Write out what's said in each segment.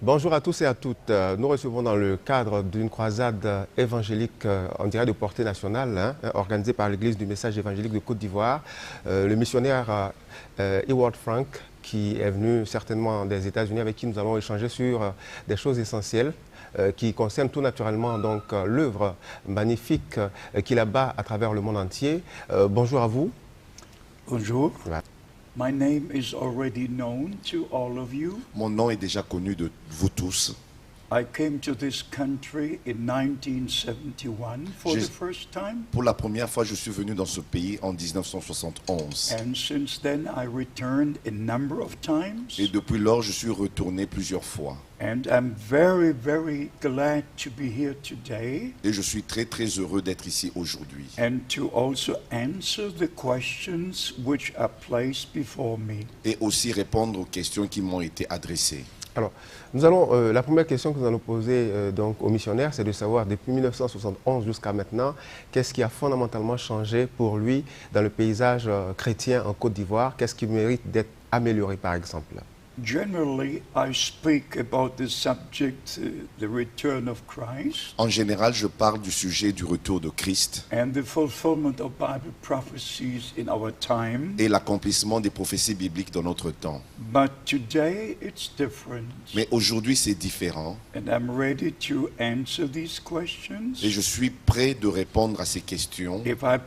Bonjour à tous et à toutes. Nous recevons dans le cadre d'une croisade évangélique, on dirait de portée nationale, organisée par l'Église du Message évangélique de Côte d'Ivoire, le missionnaire Eward Frank, qui est venu certainement des États-Unis, avec qui nous allons échanger sur des choses essentielles qui concernent tout naturellement donc l'œuvre magnifique qu'il abat à travers le monde entier. Bonjour à vous. Bonjour. Voilà. My name is already known to all of you. Mon nom est déjà connu de vous tous. I came to this country in 1971 for the first time. Pour la première fois, je suis venu dans ce pays en 1971. And since then I returned a number of times. Et depuis lors, je suis retourné plusieurs fois. And I'm very, very glad to be here today. Et je suis très très heureux d'être ici aujourd'hui. And to also answer the questions which are placed before me. Et aussi répondre aux questions qui m'ont été adressées. Alors, nous allons, la première question que nous allons poser donc, aux missionnaires, c'est de savoir depuis 1971 jusqu'à maintenant, qu'est-ce qui a fondamentalement changé pour lui dans le paysage chrétien en Côte d'Ivoire? Qu'est-ce qui mérite d'être amélioré par exemple? Generally, I speak about the subject, the return of Christ. En général, je parle du sujet du retour de Christ And the fulfillment of Bible prophecies in our time. et l'accomplissement des prophéties bibliques dans notre temps. But today it's different. Mais aujourd'hui, c'est différent. And I'm ready to answer these questions. Et je suis prêt de répondre à ces questions. If I'm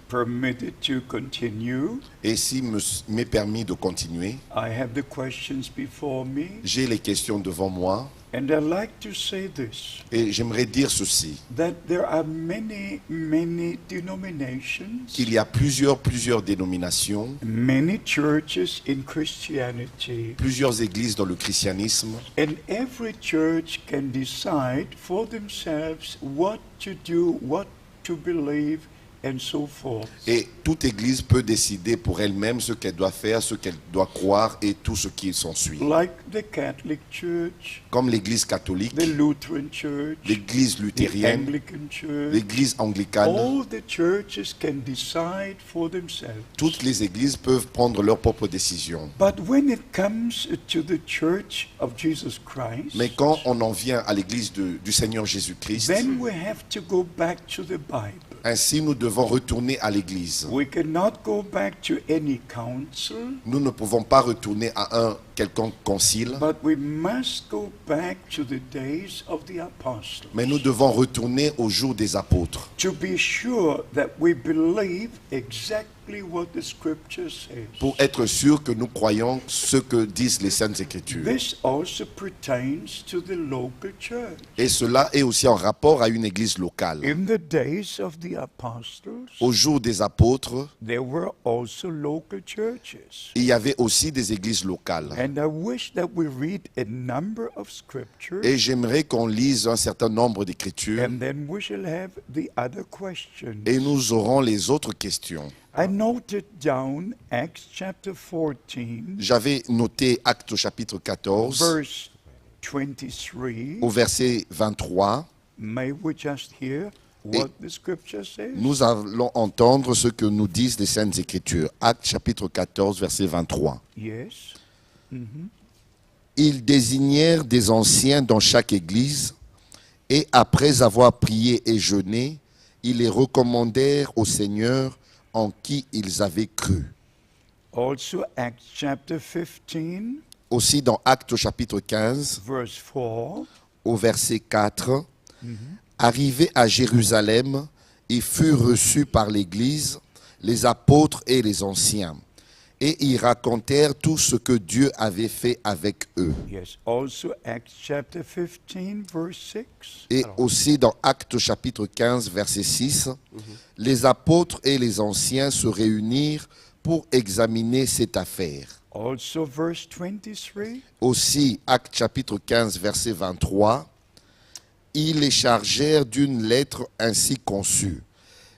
permitted to continue, Et s'il m'est permis de continuer, I have the questions before me. j'ai les questions devant moi. And I'd like to say this, Et j'aimerais dire ceci, that there are many denominations, qu'il y a plusieurs dénominations, many churches in Christianity. plusieurs églises dans le christianisme, And every church can decide for themselves what to do, what to believe, and so forth. et toute église peut décider pour elle-même ce qu'elle doit faire, ce qu'elle doit croire et tout ce qui s'ensuit. Like the Catholic Church, Comme l'église catholique, the Lutheran Church, l'église the luthérienne, Anglican Church. l'église anglicane, All the churches can decide for themselves. toutes les églises peuvent prendre leurs propres décisions. But when it comes to the Church of Jesus Christ, Mais quand on en vient à l'église du Seigneur Jésus-Christ, then we have to go back to the Bible. ainsi nous devons retourner à l'église. We cannot go back to any council, Nous ne pouvons pas retourner à un quelconque concile, but we must go back to the days of the apostles mais nous devons retourner au jour des apôtres to be sure that we believe exactly what the scripture says. pour être sûr que nous croyons ce que disent les Saintes Écritures. This also pertains to the local church. Et cela est aussi en rapport à une église locale. In the days of the apostles, Au jour des apôtres, there were also local churches. il y avait aussi des églises locales. And I wish that we read a number of scriptures, Et j'aimerais qu'on lise un certain nombre d'écritures and then we shall have the other questions. et nous aurons les autres questions. I noted down Acts chapter 14, J'avais noté Actes au chapitre 14, verse 23. au verset 23. May we just hear what the scripture says? Nous allons entendre ce que nous disent les Saintes Écritures. Actes chapitre 14, verset 23. Yes. Ils désignèrent des anciens dans chaque église, et après avoir prié et jeûné, ils les recommandèrent au Seigneur en qui ils avaient cru. Also Acts chapter 15, Aussi dans Actes au chapitre 15, verse 4. au verset 4, arrivés à Jérusalem, ils furent reçus par l'Église, les apôtres et les anciens. Et ils racontèrent tout ce que Dieu avait fait avec eux. Yes, also Acts chapter 15, verse 6. Et aussi dans Actes chapitre 15, verset 6, les apôtres et les anciens se réunirent pour examiner cette affaire. Also verse 23. Aussi, Actes chapitre 15, verset 23, ils les chargèrent d'une lettre ainsi conçue.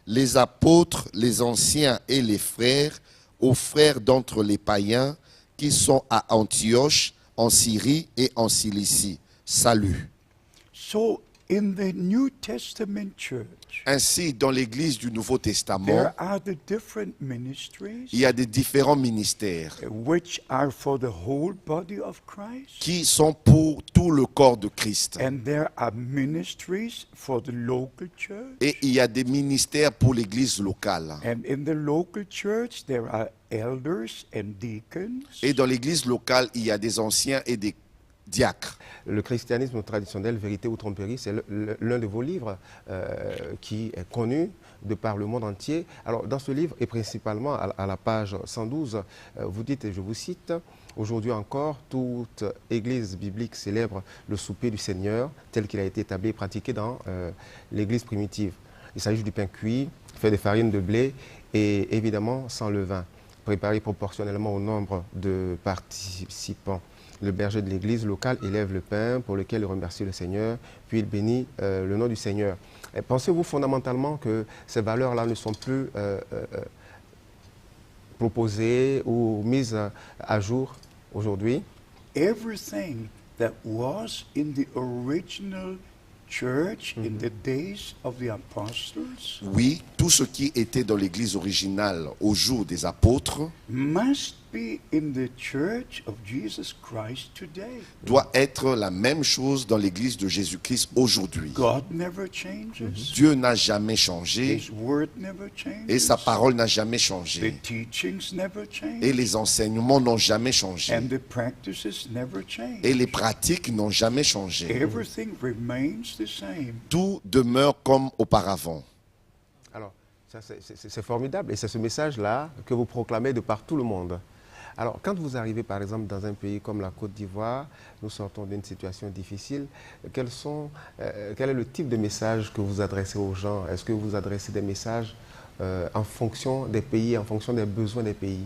Les apôtres, les anciens et les frères, aux frères d'entre les païens qui sont à Antioche, en Syrie et en Cilicie. Salut. So In the New Testament church, Ainsi, dans l'Église du Nouveau Testament, there are the different ministries il y a des différents ministères which are for the whole body of Christ, qui sont pour tout le corps de Christ. and there are ministries for the local church. Et il y a des ministères pour l'Église locale. And in the local church, there are elders and deacons. Et dans l'Église locale, il y a des anciens et des diacres. Le christianisme traditionnel, Vérité ou Tromperie, c'est l'un de vos livres qui est connu de par le monde entier. Alors, dans ce livre, et principalement à la page 112, vous dites, et je vous cite, « Aujourd'hui encore, toute église biblique célèbre le souper du Seigneur tel qu'il a été établi et pratiqué dans l'église primitive. Il s'agit du pain cuit, fait de farine de blé et évidemment sans levain, préparé proportionnellement au nombre de participants. Le berger de l'église locale élève le pain pour lequel il remercie le Seigneur, puis il bénit le nom du Seigneur. » Pensez-vous fondamentalement que ces valeurs-là ne sont plus proposées ou mises à jour aujourd'hui? Everything that was in the original church in the days of the apostles Oui, tout ce qui était dans l'Église originale au jour des apôtres must be in the church of Jesus Christ today. doit être la même chose dans l'Église de Jésus-Christ aujourd'hui. God never changes. Dieu n'a jamais changé His word never changes. et sa parole n'a jamais The changé. teachings never change. Et les enseignements n'ont jamais changé. And the practices never change. Et les pratiques n'ont jamais changé. Everything remains the same. Tout demeure comme auparavant. Alors, ça, c'est formidable et c'est ce message-là que vous proclamez de par tout le monde. Alors, quand vous arrivez par exemple dans un pays comme la Côte d'Ivoire, nous sortons d'une situation difficile, quel est le type de message que vous adressez aux gens? Est-ce que vous adressez des messages en fonction des pays, en fonction des besoins des pays?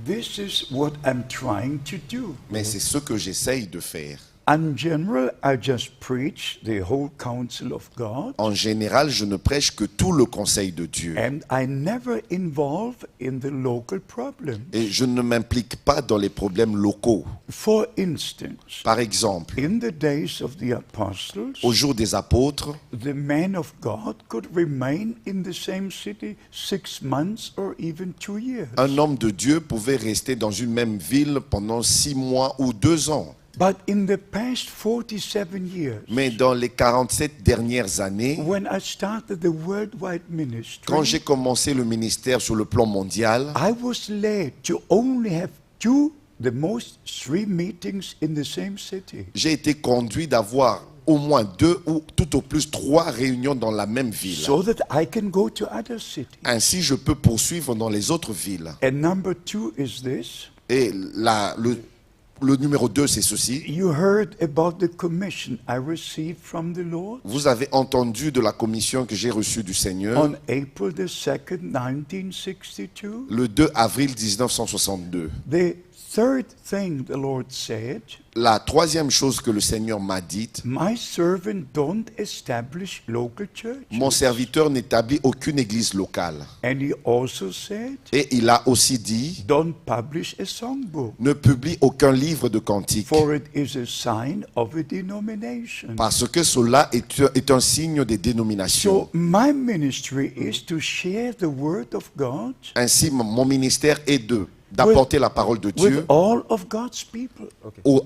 This is what I'm trying to do. Mais c'est ce que j'essaye de faire. In general, I just preach the whole counsel of God, En général, je ne prêche que tout le conseil de Dieu. and I never involve in the local problem. Et je ne m'implique pas dans les problèmes locaux. For instance, Par exemple, in the days of the apostles, au jour des apôtres, the man of God could remain in the same city 6 months or even 2 years. un homme de Dieu pouvait rester dans une même ville pendant 6 mois ou 2 ans. But in the past 47 years, Mais dans les 47 dernières années, when I started the worldwide ministry, quand j'ai commencé le ministère sur le plan mondial, I was led to only have the most 3 meetings in the same city. j'ai été conduit d'avoir au moins 2 ou tout au plus 3 réunions dans la même ville. So that I can go to other cities. Ainsi, je peux poursuivre dans les autres villes. And number 2 is this. Et le numéro 2, c'est ceci. You heard about the commission I received from the Lord Vous avez entendu de la commission que j'ai reçue du Seigneur on April the 2nd, 1962. le 2 avril 1962. The third thing the Lord said, La troisième chose que le Seigneur m'a dite, my servant don't establish local churches. mon serviteur n'établit aucune église locale. And he also said, Et il a aussi dit, don't publish a songbook, ne publie aucun livre de cantique, for it is a sign of a denomination. parce que cela est un signe des dénominations. So my ministry is to share the word of God Ainsi, mon ministère est d'apporter la parole de with Dieu all of God's people.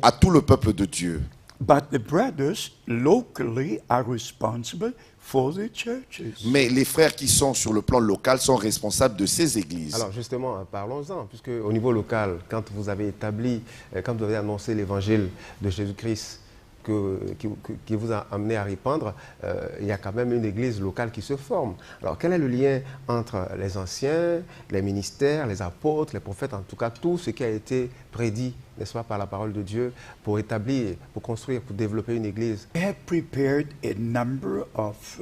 à tout le peuple de Dieu. But the brothers locally are responsible for the churches. Mais les frères qui sont sur le plan local sont responsables de ces églises. Alors justement, parlons-en, puisque au niveau local, quand vous avez quand vous avez annoncé l'évangile de Jésus-Christ qui vous a amené à répandre, il y a quand même une église locale qui se forme. Alors quel est le lien entre les anciens, les ministères, les apôtres, les prophètes, en tout cas tout ce qui a été prédit, n'est-ce pas, par la parole de Dieu, pour établir, pour construire, pour développer une église? I have prepared a number of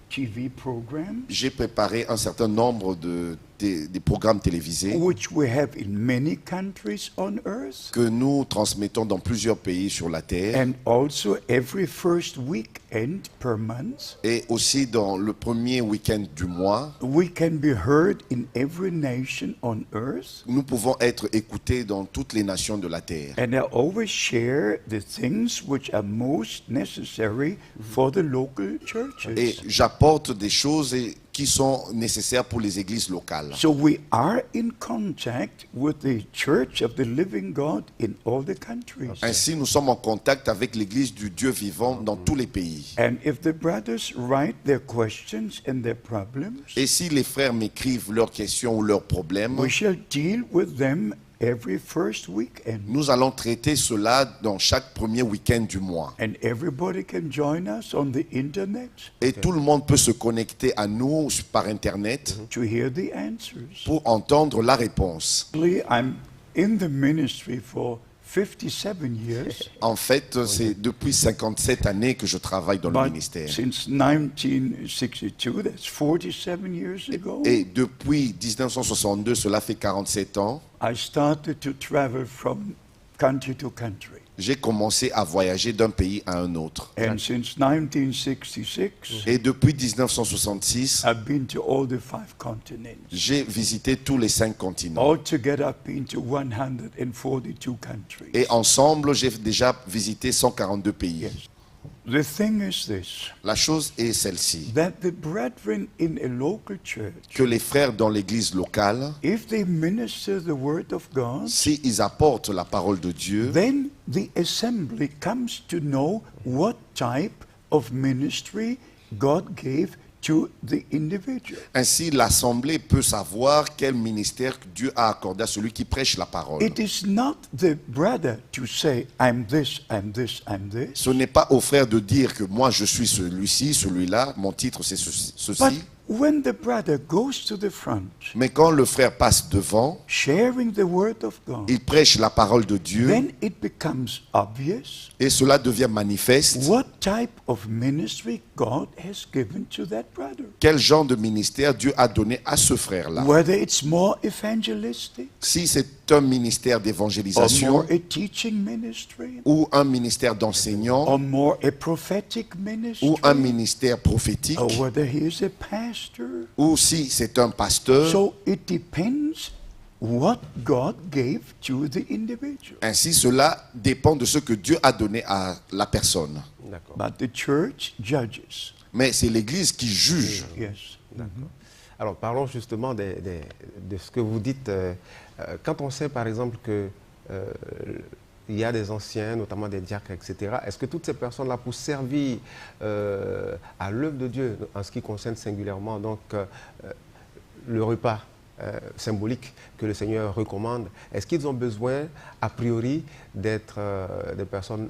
TV programs J'ai préparé un certain nombre de des programmes télévisés which we have in many countries on earth, que nous transmettons dans plusieurs pays sur la terre and also every first weekend per month. et aussi dans le premier week-end du mois. We can be heard in every nation on earth. Nous pouvons être écoutés dans toutes les nations de la terre. And I always share the things which are most necessary for the local churches. Et j'apporte des choses qui sont nécessaires pour les églises locales. So we are in contact with the Church of the Living God in all the countries. Ainsi, nous sommes en contact avec l'église du Dieu vivant dans tous les pays. And if the brothers write their questions and their problems, Et si les frères m'écrivent leurs questions ou leurs problèmes, we shall deal with them every first weekend. nous allons traiter cela dans chaque premier week-end du mois. And everybody can join us on the internet Et tout le monde peut se connecter à nous par Internet to hear the answers. pour entendre la réponse. I'm in the ministry for 57 years, En fait, c'est depuis 57 années que je travaille dans le but ministère. since 1962, that's 47 years ago, Et depuis 1962, cela fait 47 ans, I started to travel from country to country. j'ai commencé à voyager d'un pays à un autre. And since 1966, Et depuis 1966, I've been to all the 5 continents. j'ai visité tous les 5 continents. Altogether, I've been to 142 countries. Et ensemble, j'ai déjà visité 142 pays. The thing is this, La chose est celle-ci, that the brethren in a local church, que les frères dans l'église locale, if they minister the word of God, s'ils apportent la parole de Dieu, then the assembly comes to know what type of ministry God gave to the individual. ainsi l'assemblée peut savoir quel ministère que Dieu a accordé à celui qui prêche la parole. It is not the brother to say, I'm this, I'm this, I'm this. Ce n'est pas aux frères de dire que moi je suis celui-ci, celui-là, mon titre c'est ceci. But when the brother goes to the front, Mais quand le frère passe devant, sharing the word of God, il prêche la parole de Dieu then it becomes obvious et cela devient manifeste. what type of ministry God has given to that brother. Quel genre de ministère Dieu a donné à ce frère-là? Whether it's more evangelistic Si c'est un ministère or d'évangélisation more a teaching ministry ou un ministère d'enseignant or more a prophetic ministry ou un ministère prophétique or whether he is a pastor. ou si c'est un pasteur, So it depends what God gave to the individual. ainsi cela dépend de ce que Dieu a donné à la personne. D'accord. But the church judges. Mais c'est l'Église qui juge. Yes. D'accord. Alors parlons justement de ce que vous dites. Quand on sait par exemple que il y a des anciens, notamment des diacres, etc., est-ce que toutes ces personnes-là, pour servir à l'œuvre de Dieu, en ce qui concerne singulièrement donc le repas symbolique que le Seigneur recommande, est-ce qu'ils ont besoin, a priori, d'être des personnes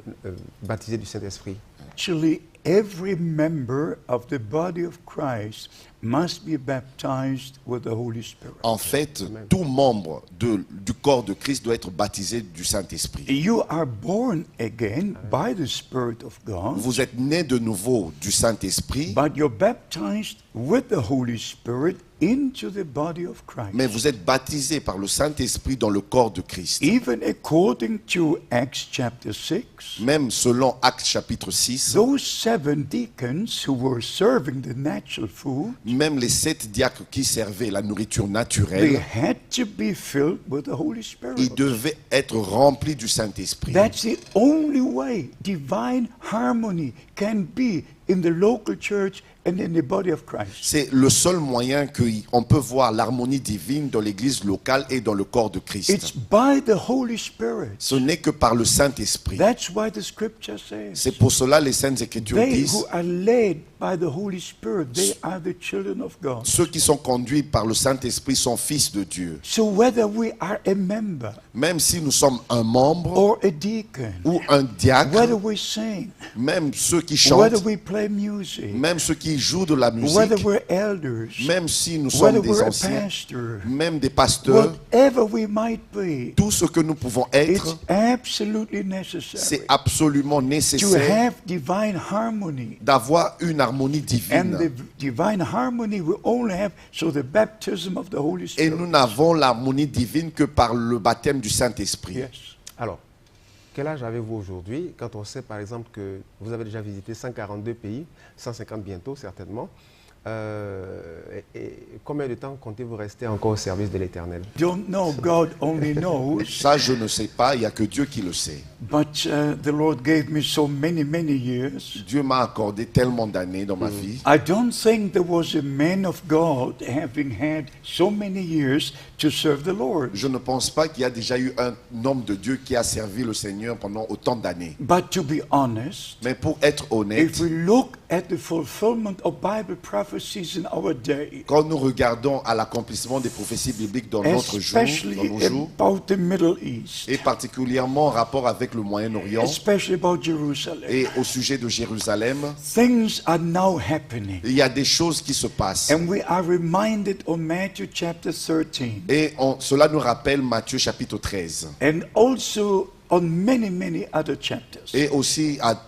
baptisées du Saint-Esprit? Actually, every member of the body of Christ must be baptized with the Holy Spirit. En fait, tout membre du corps de Christ doit être baptisé du Saint-Esprit. You are born again by the Spirit of God, Vous êtes né de nouveau du Saint-Esprit, but you're baptized with the Holy Spirit into the body of Christ. mais vous êtes baptisé par le Saint-Esprit dans le corps de Christ. Even according to Acts chapter 6, Même selon Actes chapitre 6, those 7 deacons who were serving the natural food, même les 7 diacres qui servaient la nourriture they naturelle, had to be filled with the Holy Spirit. ils devaient être remplis du Saint-Esprit. That's the only way divine harmony can be in the local church and in the body of Christ. C'est le seul moyen qu'on peut voir l'harmonie divine dans l'église locale et dans le corps de It's Christ. by the Holy Spirit. Ce n'est que par le Saint-Esprit. That's why the scripture says, C'est pour cela les Saintes Écritures they disent, who are led by the Holy Spirit, they are the children of God. ceux qui sont conduits par le Saint-Esprit sont fils de Dieu. So whether we are a member Même si nous sommes un membre or a deacon, ou un diacre, whether we sing, même ceux qui whether chantent, we play music, même ceux qui qui jouent de la whether musique, we're elders, même si nous whether sommes des we're a anciens, pastor, même des pasteurs, whatever we might be, tout ce que nous pouvons it's être, absolutely c'est necessary absolument to nécessaire have divine harmony. d'avoir une harmonie And the divine. divine harmony we only have so the baptism of the Holy Et Spirit. nous n'avons l'harmonie divine que par le baptême du Saint-Esprit. Yes. Alors, quel âge avez-vous aujourd'hui quand on sait par exemple que vous avez déjà visité 142 pays, 150 bientôt certainement, et combien de temps comptez-vous rester encore au service de l'Éternel? Don't know, God only knows. Ça, je ne sais pas, il n'y a que Dieu qui le sait. But the Lord gave me so many, many years. Dieu m'a accordé tellement d'années dans ma vie. I don't think there was a man of God having had so many years to serve the Lord. Je ne pense pas qu'il y a déjà eu un homme de Dieu qui a servi le Seigneur pendant autant d'années. But to be honest, Mais pour être honnête, if we look at the fulfillment of Bible prophecies in our day, quand nous regardons à l'accomplissement des prophéties bibliques dans notre jour, especially dans nos jours, about the Middle East, et particulièrement en rapport avec le Moyen-Orient especially about Jerusalem, et au sujet de Jérusalem, things are now happening. il y a des choses qui se passent. And we are reminded on Matthew chapter 13 Et cela nous rappelle Matthieu chapitre 13 and also on many, many other chapters. et aussi à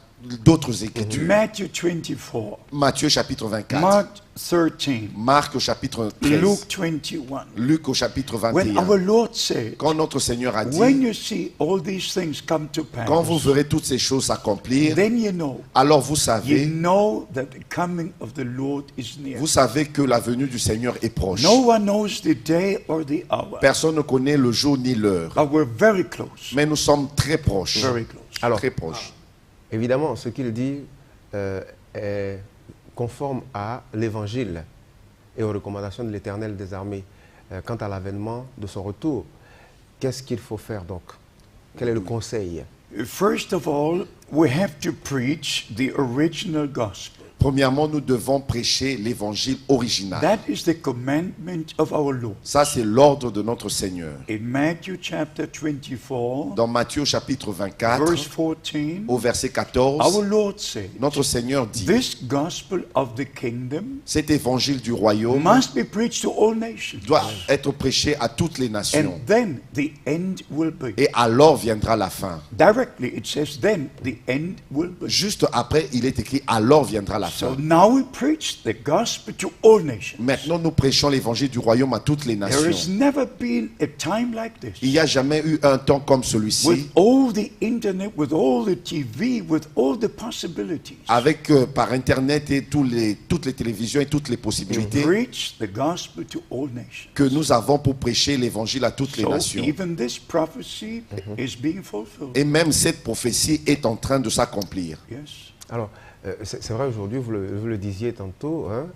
d'autres écritures. Matthew 24, Matthieu chapitre 24, Mark 13, Marc au chapitre 13, Luke 21. Luc au chapitre When 21. our Lord said, Quand notre Seigneur a dit, when you see all these things come to pass, quand vous verrez toutes ces choses s'accomplir, then you know alors vous savez that the coming of the Lord is near. vous savez que la venue du Seigneur est proche. No one knows the day or the hour, Personne ne connaît le jour ni l'heure, but we're very close. mais nous sommes très proches. Very close. Alors, Très proches. évidemment, ce qu'il dit est conforme à l'Évangile et aux recommandations de l'Éternel des armées quant à l'avènement de son retour. Qu'est-ce qu'il faut faire donc? Quel est le conseil? First of all, we have to preach the original gospel. Premièrement, nous devons prêcher l'évangile original. That is the commandment of our Lord. Ça, c'est l'ordre de notre Seigneur. In Matthew chapter 24, Dans Matthieu chapitre 24, verse 14, au verset our 14, Lord said, notre Seigneur dit, this gospel of the kingdom cet évangile du royaume must be preached to all nations. doit être prêché à toutes les nations. And then the end will be. Et alors viendra la fin. Directly it says, then the end will be. Juste après, il est écrit, alors viendra la So fin. now we preach the gospel to all nations. Maintenant, nous prêchons l'évangile du royaume à toutes les There has nations. never been a time like Il n'y this. a jamais eu un temps comme celui-ci, With all the internet, with all the TV, with all the possibilities. avec par Internet et toutes les télévisions et toutes les possibilités Preach the gospel to all nations. que nous avons pour prêcher l'évangile à toutes les So nations. even this prophecy is being fulfilled. Et même cette prophétie est en train de s'accomplir. Yes. Alors, c'est vrai aujourd'hui, vous le disiez tantôt, hein,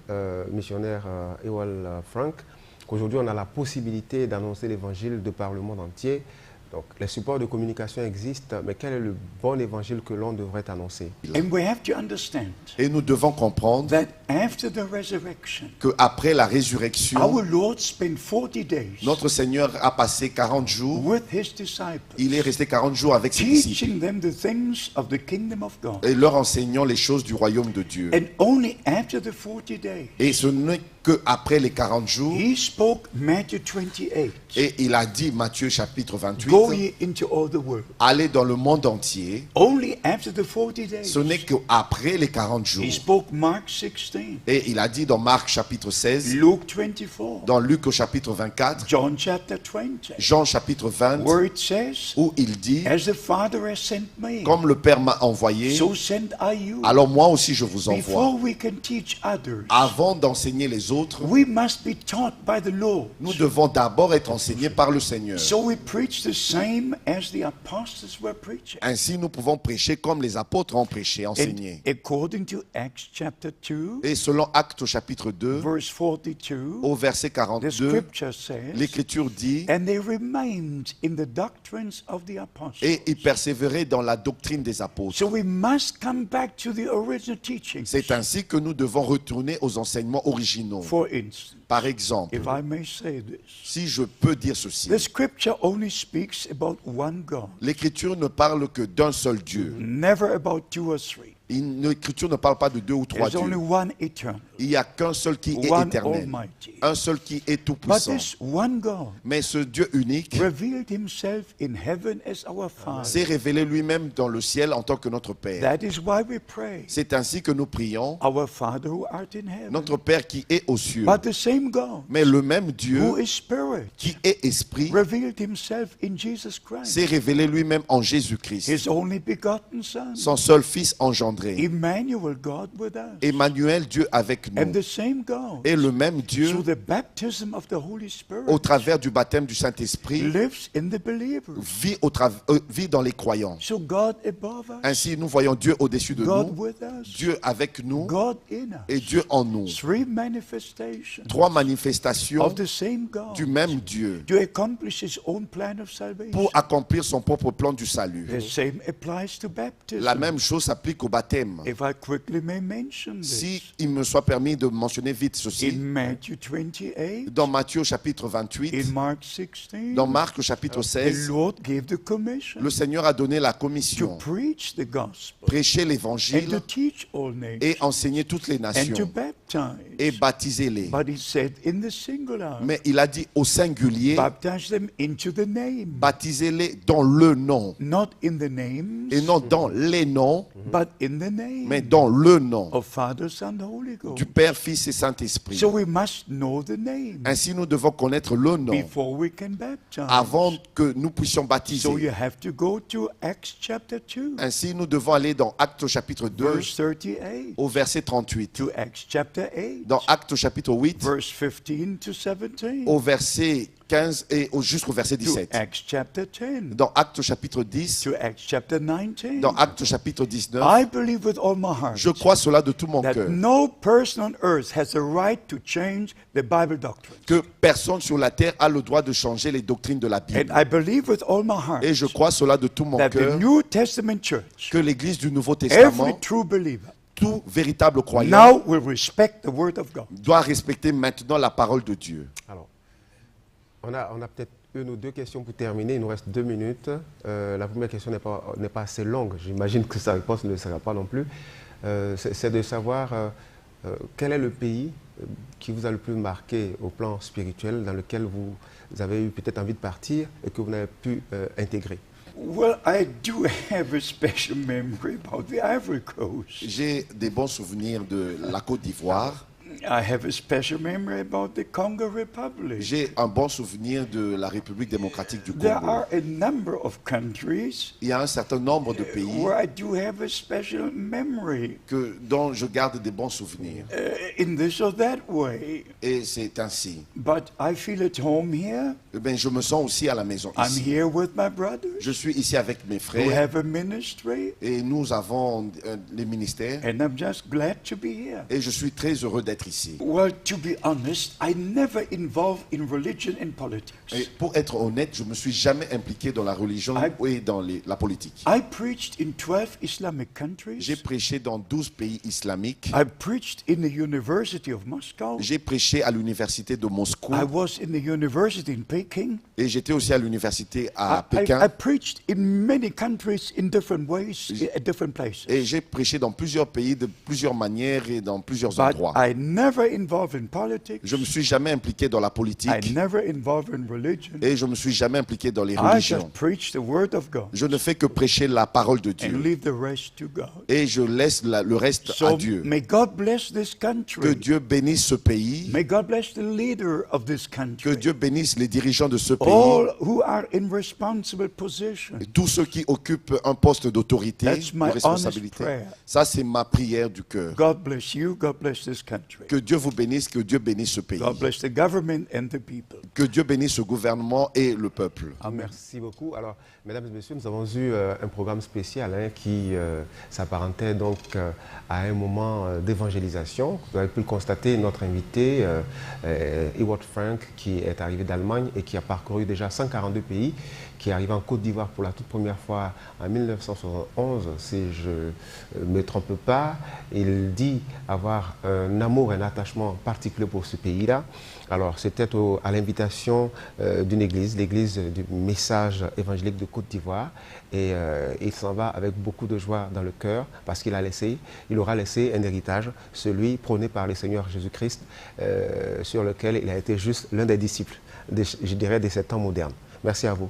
missionnaire Ewald Frank, qu'aujourd'hui on a la possibilité d'annoncer l'évangile de par le monde entier. Donc les supports de communication existent, mais quel est le bon évangile que l'on devrait annoncer? And we have to understand Et nous devons comprendre that after the resurrection, qu'après la résurrection, our Lord spent 40 days notre Seigneur a passé 40 jours. with his disciples, Il est resté 40 jours avec ses disciples teaching them the things of the kingdom of God. et leur enseignant les choses du royaume de Dieu. And only after the 40 days, Et ce n'est qu'après les 40 jours, he spoke Matthew 28. et il a dit, Matthieu chapitre 28, Go ye into all the world. allez dans le monde entier. Only after the 40 days, Ce n'est qu'après les 40 jours. he spoke Mark 16, Et il a dit dans Marc chapitre 16, Luke 24, dans Luc au chapitre 24, John chapter 20, Jean chapitre 20, where it says, où il dit, as the Father has sent me, comme le Père m'a envoyé, so send I you. alors moi aussi je vous envoie. Before we can teach others, Avant d'enseigner les autres, we must be taught by the Lord. nous devons d'abord être enseignés par le Seigneur. So we preach the same as the apostles were preaching. Ainsi, nous pouvons prêcher comme les apôtres ont prêché, enseigné. And according to Acts chapter 2, Et selon Actes au chapitre 2, verse 42, au verset the 42, scripture says, l'Écriture dit, and they remained in the doctrines of the apostles. et ils persévéraient dans la doctrine des apôtres. So we must come back to the original teachings. C'est ainsi que nous devons retourner aux enseignements originaux. For instance, Par exemple, if I may say this. si je peux dire ceci, The scripture only speaks about one God, l'Écriture ne parle que d'un seul Dieu. never about two or three. L'Écriture ne parle pas de deux ou trois There's only dieux. one eternal, Il n'y a qu'un seul qui est one éternel, almighty. un seul qui est But tout-puissant. this one God Mais ce Dieu unique revealed himself in heaven as our Father. s'est révélé lui-même dans le ciel en tant que notre Père. That is why we pray, C'est ainsi que nous prions, our Father who art in heaven. notre Père qui est aux cieux. But the same God Mais le même who Dieu is spirit qui est esprit revealed himself in Jesus Christ, s'est révélé lui-même en Jésus-Christ, his only begotten Son. son seul Fils engendré. Emmanuel, God with us. Emmanuel, Dieu avec And nous. the same God, Et le même Dieu, through the baptism of the Holy Spirit, au travers du baptême du Saint-Esprit, lives in the believer. vit dans les croyants. So God above us, Ainsi, nous voyons Dieu au-dessus de God nous, with us, Dieu avec nous God in et us. Dieu en nous. Three manifestations Trois manifestations of the same God du même Dieu to accomplish his own plan of salvation. pour accomplir son propre plan du salut. The same applies to baptism. La même chose s'applique au baptême. If I quickly may mention Si this, il me soit permis de mentionner vite in ceci, Matthew 28, dans Matthieu chapitre 28, in Mark 16, dans Marc chapitre the 16, Lord gave the commission le Seigneur a donné la to commission, preach the gospel prêcher and to l'évangile teach all nations et enseigner toutes les and to nations et baptize. baptiser-les. But he said in the singular, Mais il a dit au singulier, baptize them into the name, baptisez-les dans le nom, not in the names, et non dans les noms, but in the name mais dans le nom of Father, Son, Holy Ghost. du Père, Fils et Saint-Esprit. So we must know the name Ainsi, nous devons connaître le nom before we can baptize. avant que nous puissions So baptiser. you have to go to Acts chapter 2, Ainsi, nous devons aller dans Actes chapitre 2 verse 38, au verset 38, to Acts chapter 8, dans Actes chapitre 8 verse 15 to 17, au verset 15 et jusqu'au verset to 17, Acts chapter 10, dans Actes chapitre 10, to Acts chapter 19. dans Actes chapitre 19. I believe with all my heart Je crois cela de tout mon that cœur, no person on earth has a right to change the Bible doctrine. que personne sur la terre a le droit de changer les doctrines de la And Bible. I believe with all my heart Et je crois cela de tout mon that the cœur, New Testament church, que l'Église du Nouveau every Testament, true believer, tout véritable croyant, now will respect the Word of God. doit respecter maintenant la parole de Dieu. Alors, on a peut-être une ou deux questions pour terminer. Il nous reste 2 minutes. La première question n'est pas assez longue. J'imagine que sa réponse ne le sera pas non plus. C'est de savoir quel est le pays qui vous a le plus marqué au plan spirituel, dans lequel vous avez eu peut-être envie de partir et que vous n'avez pu intégrer. Well, I do have a special memory about the Ivory Coast. J'ai des bons souvenirs de la Côte d'Ivoire. I have a special memory about the Congo Republic. J'ai un bon souvenir de la République démocratique du There Congo. are a number of countries Il y a un certain nombre de pays where I do have a special memory dont je garde des bons souvenirs. in this or that way. Et c'est ainsi. But I feel at home here. Eh bien, je me sens aussi à la maison I'm ici. here with my brothers Je suis ici avec mes who frères have a ministry, et nous avons les ministères. and I'm just glad to be here. Et je suis très heureux d'être ici. Well, to be honest, I never involved in religion and politics. Et pour être honnête, je ne me suis jamais impliqué dans la religion et dans la politique. I preached in 12 Islamic countries. J'ai prêché dans 12 pays islamiques. I preached in the University of Moscow. J'ai prêché à l'université de Moscou. I was in the university in Peking. Et j'étais aussi à l'université à I Pékin. preached in many countries in different ways, at different places. Et j'ai prêché dans plusieurs pays, de plusieurs manières et dans plusieurs But endroits. I never involved in politics. Je ne me suis jamais impliqué dans la I politique never involved in religion. et je ne me suis jamais impliqué dans les I religions. just preach the word of God Je ne fais que prêcher la parole de and Dieu. leave the rest to God. Et je laisse le reste à So Dieu. may God bless this Que country. Dieu bénisse ce pays. May God bless the leader of this Que country. Dieu bénisse les dirigeants de ce pays. All who are in responsible position. Et tous ceux qui occupent un poste d'autorité, That's my de responsabilité. honest prayer. Ça, c'est ma prière du cœur. God bless you. God bless this country. Que Dieu vous bénisse, que Dieu bénisse ce pays. God bless the government and the people. Que Dieu bénisse ce gouvernement et le peuple. Merci beaucoup. Alors, mesdames et messieurs, nous avons eu un programme spécial qui s'apparentait donc à un moment d'évangélisation. Vous avez pu le constater, notre invité, Ewart Frank, qui est arrivé d'Allemagne et qui a parcouru déjà 142 pays, qui est arrivé en Côte d'Ivoire pour la toute première fois en 1971, si je ne me trompe pas. Il dit avoir un amour amour, un attachement particulier pour ce pays-là. Alors, c'était à l'invitation d'une église, l'église du message évangélique de Côte d'Ivoire. Et il s'en va avec beaucoup de joie dans le cœur parce qu'il aura laissé un héritage, celui prôné par le Seigneur Jésus-Christ, sur lequel il a été juste l'un des disciples, je dirais, de ces temps modernes. Merci à vous.